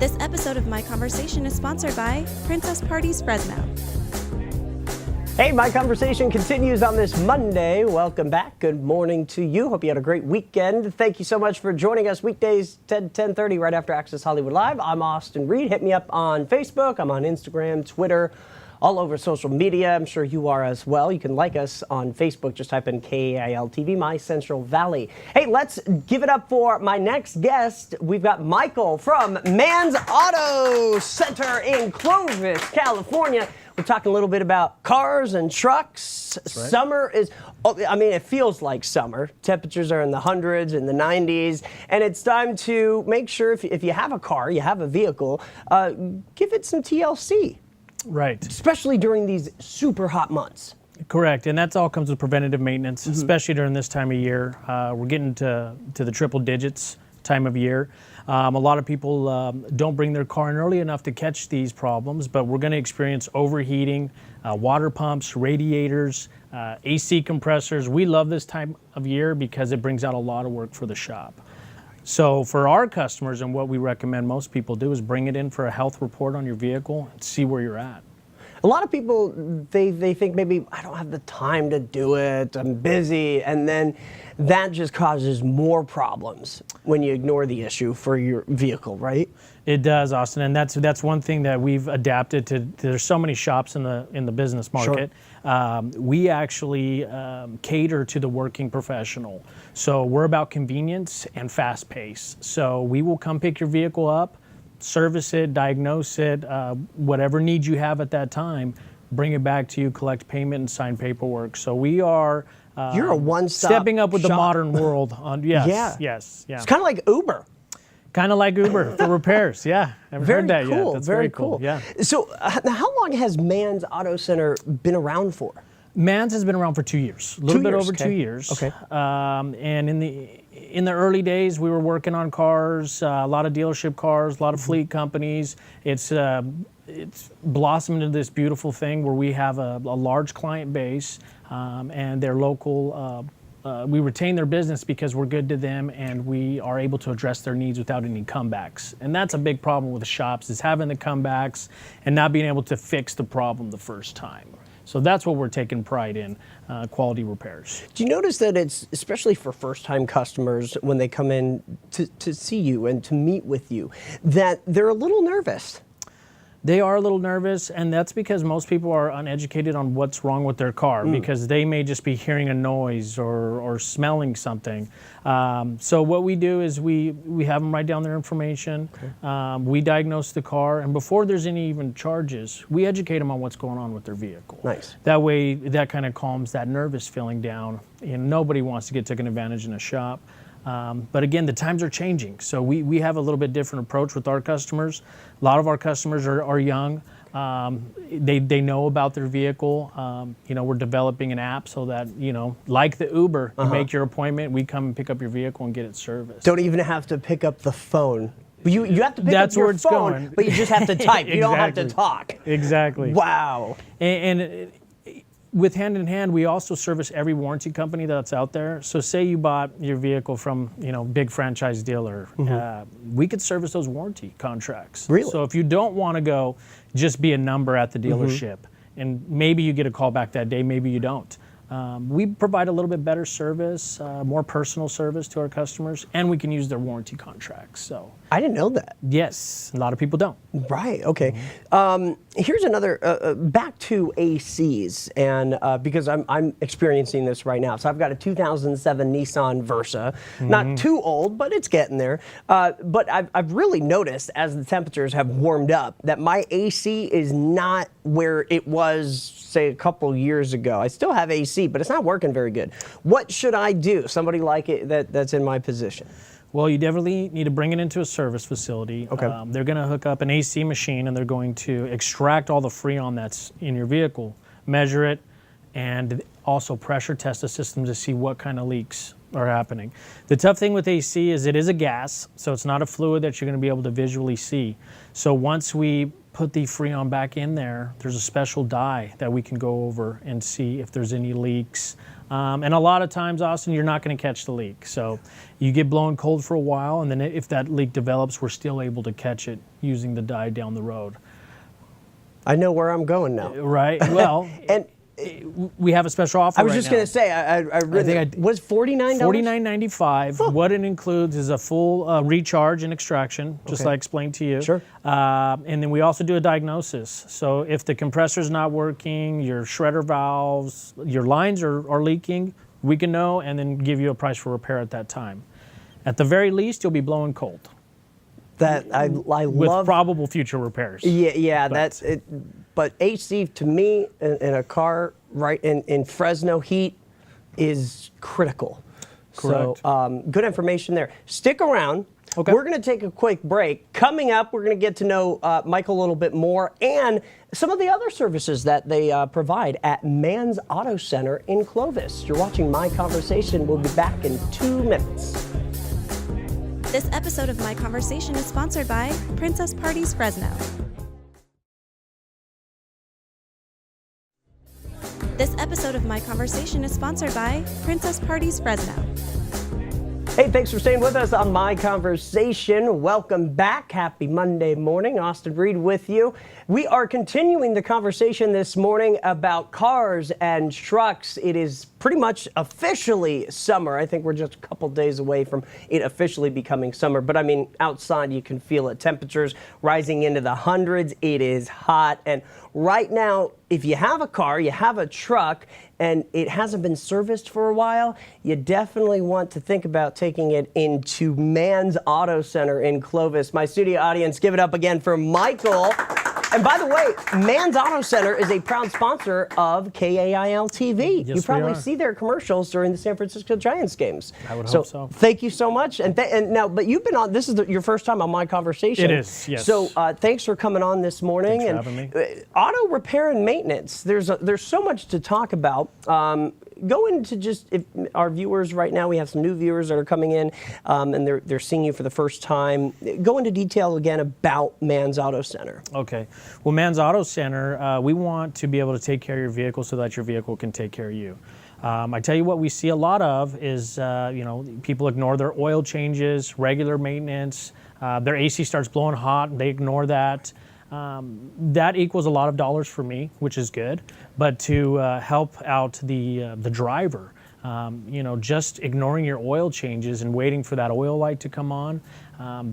This episode of My Conversation is sponsored by Princess Parties Fresno. Hey, My Conversation continues on this Monday. Welcome back. Good morning to you. Hope you had a great weekend. Thank you so much for joining us weekdays 10:30 right after Access Hollywood Live. I'm Austin Reed. Hit me up on Facebook. I'm on Instagram, Twitter, all over social media. I'm sure you are as well. You can like us on Facebook. Just type in KAIL-TV, My Central Valley. Hey, let's give it up for my next guest. We've got Michael from Mann's Auto Center in Clovis, California. We're talking a little bit about cars and trucks. That's right. Summer is, it feels like summer. Temperatures are in the hundreds, in the 90s, and it's time to make sure if you have a car, you have a vehicle, give it some TLC. Right. Especially during these super hot months. Correct, and that all comes with preventative maintenance, especially during this time of year. We're getting to the triple digits time of year. A lot of people don't bring their car in early enough to catch these problems, but we're going to experience overheating, water pumps, radiators, AC compressors. We love this time of year because it brings out a lot of work for the shop. So for our customers, and what we recommend most people do, is bring it in for a health report on your vehicle and see where you're at. A lot of people, they think maybe I don't have the time to do it, I'm busy, and then that just causes more problems when you ignore the issue for your vehicle, right? It does, Austin, and that's one thing that we've adapted to. There's so many shops in the business market. Sure. We actually cater to the working professional. So we're about convenience and fast pace. So we will come pick your vehicle up, service it, diagnose it, whatever needs you have at that time, bring it back to you, collect payment, and sign paperwork. So we are you're a one-stop stepping up with shop. the modern world. Yes, yeah. Yes. It's kind of like Uber. Kind of like Uber for repairs, yeah. Haven't heard that cool. yet. That's very cool. Yeah. So how long has Mann's Auto Center been around for? Mann's has been around for 2 years, a little bit over 2 years. Okay. And in the early days, we were working on cars, a lot of dealership cars, a lot of fleet companies. It's blossomed into this beautiful thing where we have a large client base, and they're local. We retain their business because we're good to them and we are able to address their needs without any comebacks. And that's a big problem with the shops, is having the comebacks and not being able to fix the problem the first time. So that's what we're taking pride in, quality repairs. Do you notice that it's, especially for first-time customers, when they come in to see you and to meet with you, that they're a little nervous? They are a little nervous, and that's because most people are uneducated on what's wrong with their car, because they may just be hearing a noise or smelling something. So what we do is we have them write down their information. Okay. We diagnose the car, and before there's any even charges, we educate them on what's going on with their vehicle. Nice. That way, that kind of calms that nervous feeling down. And nobody wants to get taken advantage in a shop. But again, the times are changing, so we have a little bit different approach with our customers. A lot of our customers are young. They know about their vehicle. We're developing an app so that, like the Uber, you make your appointment, we come and pick up your vehicle and get it serviced. Don't even have to pick up the phone. You have to pick That's up your where it's phone, going. but you just have to type. You don't have to Exactly. talk. Exactly. Wow. And with hand in hand, we also service every warranty company that's out there. So say you bought your vehicle from, big franchise dealer, we could service those warranty contracts. Really? So if you don't want to go just be a number at the dealership, and maybe you get a call back that day, maybe you don't. We provide a little bit better service, more personal service to our customers, and we can use their warranty contracts. So I didn't know that. yes, a lot of people don't. Right, okay. Here's another, back to ACs, and because I'm experiencing this right now. So I've got a 2007 Nissan Versa, not too old, but it's getting there. But I've really noticed as the temperatures have warmed up that my AC is not where it was, say, a couple years ago. I still have AC, but it's not working very good. What should I do? Somebody like it that's in my position. Well, you definitely need to bring it into a service facility. Okay. They're going to hook up an AC machine, and they're going to extract all the Freon that's in your vehicle, measure it, and also pressure test the system to see what kind of leaks are happening. The tough thing with AC is it is a gas, so it's not a fluid that you're going to be able to visually see. So once we put the Freon back in there, there's a special dye that we can go over and see if there's any leaks. And a lot of times, Austin, you're not going to catch the leak. So you get blown cold for a while, and then if that leak develops, we're still able to catch it using the dye down the road. I know where I'm going now. Right. Well, and we have a special offer. I was just going to say, was $49? $49.95. What it includes is a full recharge and extraction, just like I explained to you. Sure. And then we also do a diagnosis. So if the compressor's not working, your shredder valves, your lines are leaking, we can know and then give you a price for repair at that time. At the very least, you'll be blowing cold. That I love. With probable future repairs. Yeah, that's it. But AC to me in a car right in Fresno heat is critical. Correct. So good information there. Stick around. Okay. We're going to take a quick break. Coming up, we're going to get to know Michael a little bit more and some of the other services that they provide at Mann's Auto Center in Clovis. You're watching My Conversation. We'll be back in 2 minutes. This episode of My Conversation is sponsored by Princess Parties Fresno. This episode of My Conversation is sponsored by Princess Parties Fresno. Hey, thanks for staying with us on My Conversation. Welcome back. Happy Monday morning. Austin Reed with you. We are continuing the conversation this morning about cars and trucks. It is pretty much officially summer. I think we're just a couple days away from it officially becoming summer. But I mean, outside you can feel it. Temperatures rising into the hundreds. It is hot. And right now, if you have a car, you have a truck, and it hasn't been serviced for a while, you definitely want to think about taking it into Mann's Auto Center in Clovis. My studio audience, give it up again for Michael. And by the way, Mann's Auto Center is a proud sponsor of KAIL-TV. Yes, you probably we are. see their commercials during the San Francisco Giants games. I would hope so. Thank you so much. And now, but you've been on, this is your first time on My Conversation. It is, yes. So thanks for coming on this morning. Thanks for having me. Auto repair and maintenance, there's so much to talk about. Go into just, if our viewers right now, we have some new viewers that are coming in and they're seeing you for the first time. Go into detail again about Mann's Auto Center. Okay. Well, Mann's Auto Center, we want to be able to take care of your vehicle so that your vehicle can take care of you. I tell you what we see a lot of is, people ignore their oil changes, regular maintenance, their AC starts blowing hot, and they ignore that. That equals a lot of dollars for me, which is good. But to help out the driver, just ignoring your oil changes and waiting for that oil light to come on,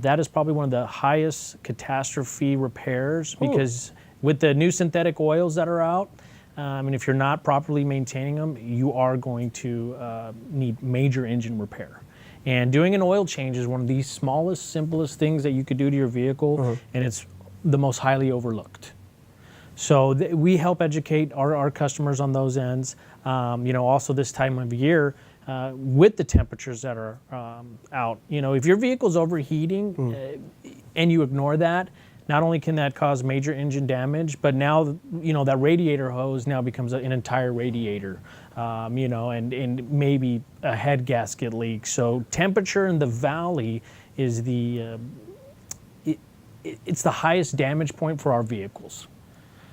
that is probably one of the highest catastrophe repairs because with the new synthetic oils that are out, and if you're not properly maintaining them, you are going to need major engine repair. And doing an oil change is one of the smallest, simplest things that you could do to your vehicle, and it's the most highly overlooked. So we help educate our customers on those ends. Also this time of year, with the temperatures that are out, if your vehicle's overheating and you ignore that, not only can that cause major engine damage, but now, that radiator hose now becomes an entire radiator, and maybe a head gasket leak. So temperature in the valley is it's the highest damage point for our vehicles.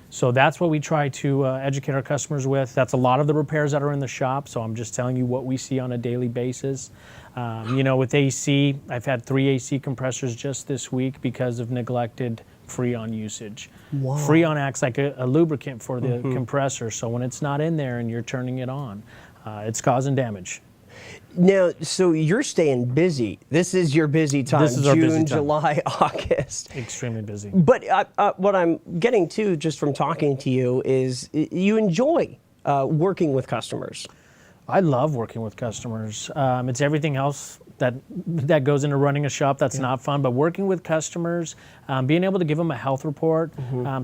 So that's what we try to educate our customers with. That's a lot of the repairs that are in the shop, so I'm just telling you what we see on a daily basis. With AC, I've had 3 AC compressors just this week because of neglected Freon usage. Wow. Freon acts like a lubricant for the compressor, so when it's not in there and you're turning it on, it's causing damage. Now, so you're staying busy. This is your busy time. This is our busy June, time. July, August. Extremely busy. But what I'm getting to just from talking to you is you enjoy working with customers. I love working with customers. It's everything else that goes into running a shop that's not fun, but working with customers, being able to give them a health report.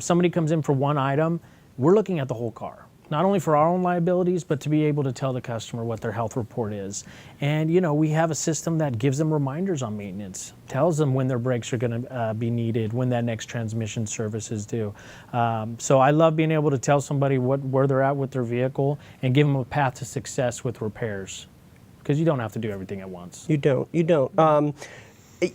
Somebody comes in for one item, we're looking at the whole car. Not only for our own liabilities, but to be able to tell the customer what their health report is. And, we have a system that gives them reminders on maintenance, tells them when their brakes are going to be needed, when that next transmission service is due. So I love being able to tell somebody where they're at with their vehicle and give them a path to success with repairs. Because you don't have to do everything at once. You don't.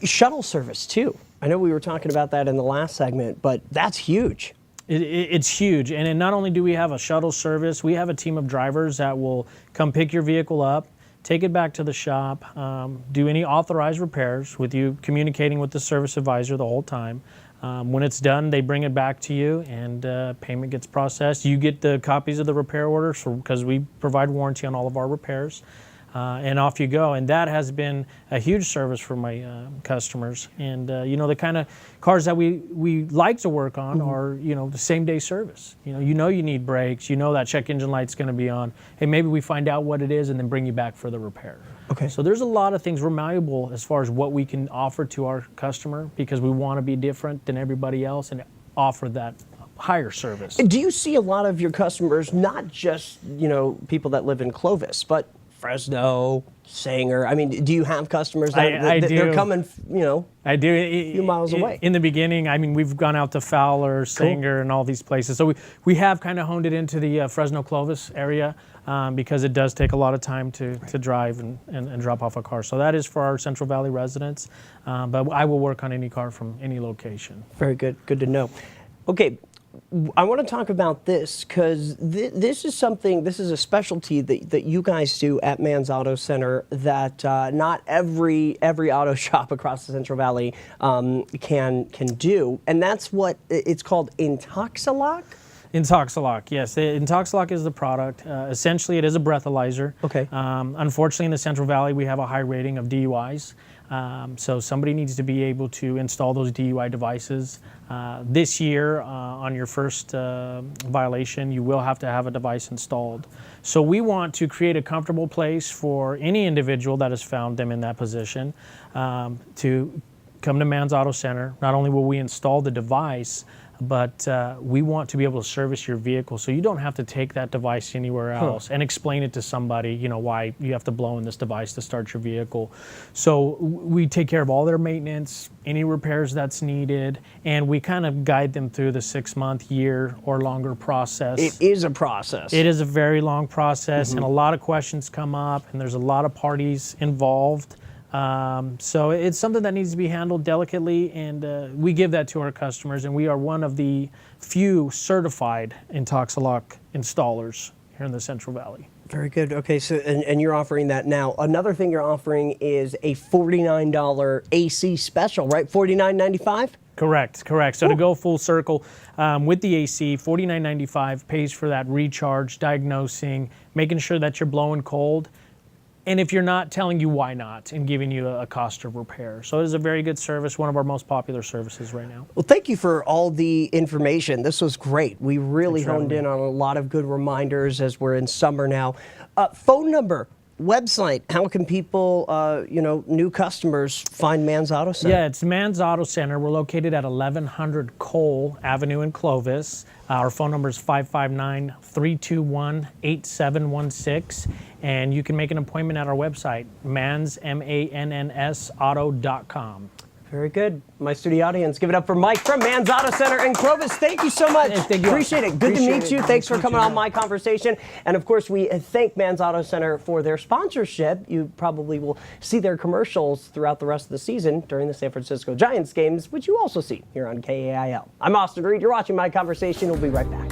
Shuttle service, too. I know we were talking about that in the last segment, but that's huge. It's huge, and not only do we have a shuttle service, we have a team of drivers that will come pick your vehicle up, take it back to the shop, do any authorized repairs with you communicating with the service advisor the whole time. When it's done, they bring it back to you, and payment gets processed. You get the copies of the repair orders because we provide warranty on all of our repairs. And off you go. And that has been a huge service for my customers. And, the kind of cars that we like to work on are, the same day service. You need brakes, that check engine light's going to be on. Hey, maybe we find out what it is and then bring you back for the repair. Okay. So there's a lot of things. We're malleable as far as what we can offer to our customer because we want to be different than everybody else and offer that higher service. Do you see a lot of your customers, not just, people that live in Clovis, but Fresno, Sanger? I mean, do you have customers that they're coming, I do. A few miles away? In the beginning, we've gone out to Fowler, Sanger, and all these places. So we have kind of honed it into the Fresno Clovis area because it does take a lot of time to drive and drop off a car. So that is for our Central Valley residents. But I will work on any car from any location. Very good. Good to know. Okay. I want to talk about this because this is a specialty that you guys do at Mann's Auto Center that not every auto shop across the Central Valley can do, and that's what it's called, Intoxilock? Intoxilock, yes. Intoxilock is the product. Essentially, it is a breathalyzer. Okay. Unfortunately, in the Central Valley, we have a high rating of DUIs. So somebody needs to be able to install those DUI devices. This year, on your first violation, you will have to have a device installed. So we want to create a comfortable place for any individual that has found them in that position to come to Mann's Auto Center. Not only will we install the device, but we want to be able to service your vehicle so you don't have to take that device anywhere else and explain it to somebody, why you have to blow in this device to start your vehicle. So we take care of all their maintenance, any repairs that's needed, and we kind of guide them through the 6-month, year, or longer process. It is a process. It is a very long process, and a lot of questions come up, and there's a lot of parties involved. So it's something that needs to be handled delicately, and we give that to our customers, and we are one of the few certified Intoxilock installers here in the Central Valley. Very good. Okay, so and you're offering that now. Another thing you're offering is a $49 AC special, right? $49.95? Correct. So to go full circle, with the AC, $49.95 pays for that recharge, diagnosing, making sure that you're blowing cold. And if you're not, telling you why not and giving you a cost of repair. So it is a very good service, one of our most popular services right now. Well, thank you for all the information. This was great. We really honed in on a lot of good reminders as we're in summer now. Phone number, website, how can people, new customers find Mann's Auto Center? Yeah, it's Mann's Auto Center. We're located at 1100 Cole Avenue in Clovis. Our phone number is 559-321-8716. And you can make an appointment at our website, mannsauto.com. Very good. My studio audience, give it up for Mike from Mann's Auto Center in Clovis. Thank you so much. Thank you. Appreciate it. Good to meet you. Thanks for coming on My Conversation. And of course, we thank Mann's Auto Center for their sponsorship. You probably will see their commercials throughout the rest of the season during the San Francisco Giants games, which you also see here on KAIL. I'm Austin Reed. You're watching My Conversation. We'll be right back.